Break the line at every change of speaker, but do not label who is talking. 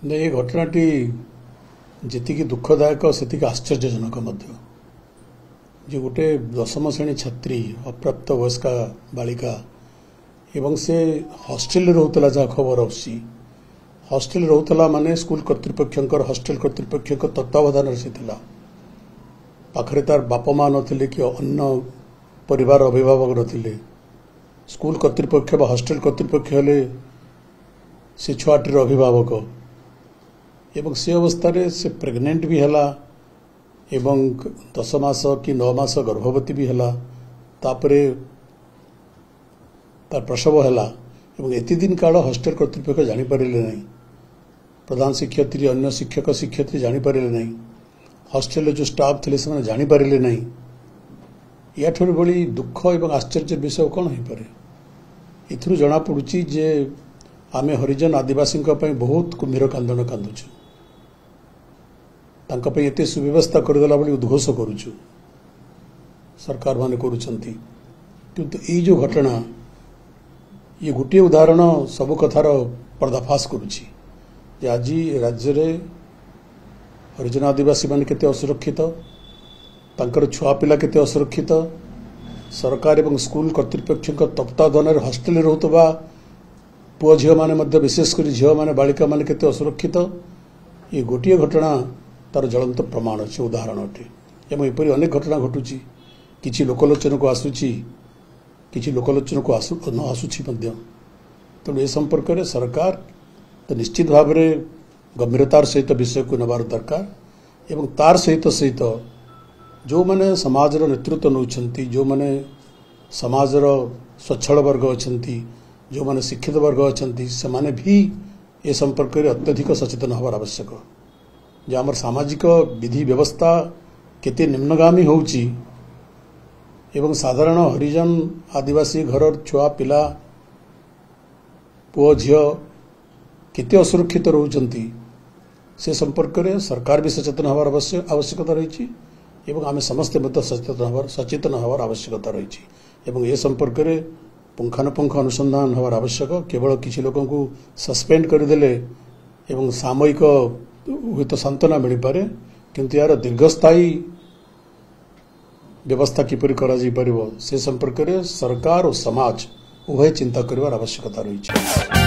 ये घटनाटी जी दुखदायक से आश्चर्यजनक जो गोटे दशम श्रेणी छात्री अप्राप्त वयस्का बालिका एवं से हॉस्टेल रोला जहाँ खबर आसी हॉस्टेल रोला माने स्कूल कर्तृपक्ष हॉस्टेल कर्तृपक्ष तत्वावधान से पाखरे तार बापा माँ नथिले कि अन्य परिवार अभिभावक नथिले स्कूल कर्तृपक्ष बा हॉस्टेल कर्तृपक्ष हेले से छुआटीर अभिभावक एवं से अवस्था से प्रेग्नेंट भी है एवं 10 मास कि 9 मास गर्भवती भी है तापरे तार प्रसव है एवं एति दिन काल हॉस्टेल कर्तृपक्ष जानीपारे ना प्रधान शिक्षयित्री अन्य शिक्षक शिक्षयित्री जानीपारे ना हॉस्टेल जो स्टाफ थे से जानीपारे ना या बड़ी दुख एवं आश्चर्य विषय कौन हो पारे इथुरु जना पड़ुची जे आमे हरिजन आदिवासी बहुत कुम्भीर कांदन कांदुचु तांका एते सुव्यवस्था करदेला बड़ी उद्घोष करुचु सरकार माने करुचंती किंतु ये जो घटना ये गोटे उदाहरण सब कथार पर्दाफाश करुची जे आज राज्य रे हरिजन आदिवासी माने केते असुरक्षित तांकर छुआ पिला केते असुरक्षित सरकार एवं स्कूल कर्तृपक्ष तत्वावधान हॉस्टेल रोतबा पुओ झील मैंने विशेषकर झील मैंने बालिका मैंने केते असुरक्षित ये गोटे घटना तार ज्वलंत प्रमाण अच्छे उदाहरण अटे एवं एपरी अनेक घटना घटुची किछि लोकलोचन को आसुची किछि लोकलोचन को न आसुची तेणु ए संपर्क में सरकार तो निश्चित भाव में गंभीरतार सहित विषय को नबार दरकार एवं तार सहित सहित जो मैंने समाजर नेतृत्व नौकरी जो मैंने समाजर स्वच्छल वर्ग अच्छा जो मैंने शिक्षित वर्ग अच्छा से माने भी ए संपर्क में अत्यधिक सचेतन हबार आवश्यक जे आमर सामाजिक विधि व्यवस्था केते निम्नगामी होउची एवं साधारण हरिजन आदिवासी घर छुआ पिला पुओ झील केते असुरक्षित रहउचंती से संपर्क में सरकार भी सचेतन हबार आवश्यकता रही एवं आमे समस्ते मध्य सचेतन हबार आवश्यकता रही एवं ए संपर्क में पुंखानुपुंख अनुसंधान हबार आवश्यक केवल किसी लोगों को सस्पेंड करदेले एवं सामयिक हुए तो सांत्वना मिल पारे किंतु यार दीर्घस्थायी व्यवस्था किपरि करा जाई परिबो से संपर्क में सरकार और समाज उभय चिंता करिवार आवश्यकता रही है।